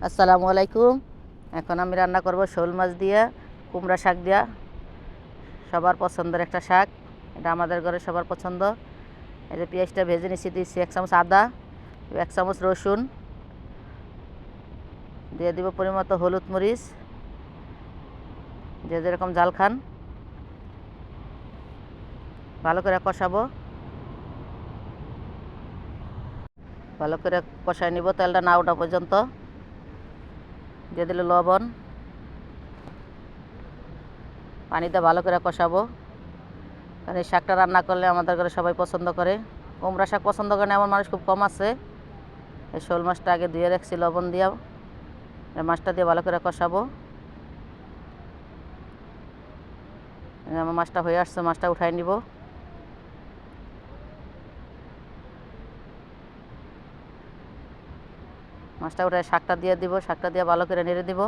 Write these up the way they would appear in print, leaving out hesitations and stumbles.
আসসালামু আলাইকুম। এখন আমি রান্না করব শোল মাছ দিয়ে কুমড়া শাক দিয়া। সবার পছন্দের একটা শাক, এটা আমাদের ঘরে সবার পছন্দ। এই যে পেঁয়াজটা ভেজে নিচ্ছি, দিচ্ছি 1 চামচ আদা, 1 চামচ রসুন, দিয়ে দিব পরিমতো হলুদ মরিচ, যে যেরকম ঝাল খান। ভালো করে কষাবো, ভালো করে কষায় নিব তেলটা না ওঠা পর্যন্ত। দিয়ে দিলে লবণ, পানিতে ভালো করে কষাবো। কারণ এই শাকটা রান্না করলে আমাদের ঘরে সবাই পছন্দ করে। কুমড়া শাক পছন্দ করে না এমন মানুষ খুব কম আছে। এই শোল মাছটা আগে ধুয়ে রাখছি লবণ দিয়া, এই মাছটা দিয়ে ভালো করে কষাবো। আমার মাছটা হয়ে আসছে, মাছটা উঠাই নিব। মাছটা উঠায় শাকটা দিয়ে দিব, শাকটা দিয়ে ভালো করে নেড়ে দিব।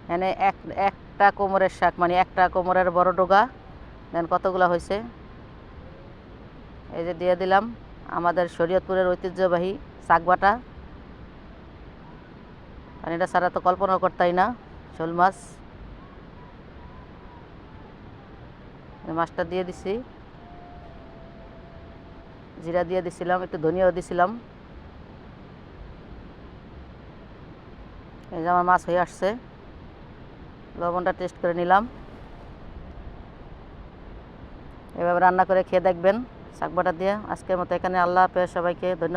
এখানে একটা কোমরের শাক, মানে একটা কোমরের বড় ডোগা। দেন কতগুলো হয়েছে, এই যে দিয়ে দিলাম আমাদের শরীয়তপুরের ঐতিহ্যবাহী শাক বাটা। কারণ এটা ছাড়া তো কল্পনা করতেই না শোল মাছ। মাছটা দিয়ে দিছি, জিরা দিয়ে দিছিলাম, একটু ধনিয়াও দিছিলাম। এই যে আমার মাছ হয়ে আসছে, লবণটা টেস্ট করে নিলাম। এভাবে রান্না করে খেয়ে দেখবেন শাক বাটা দিয়ে। আজকের মতো এখানে, আল্লাহ হাফেজ, সবাইকে ধন্যবাদ।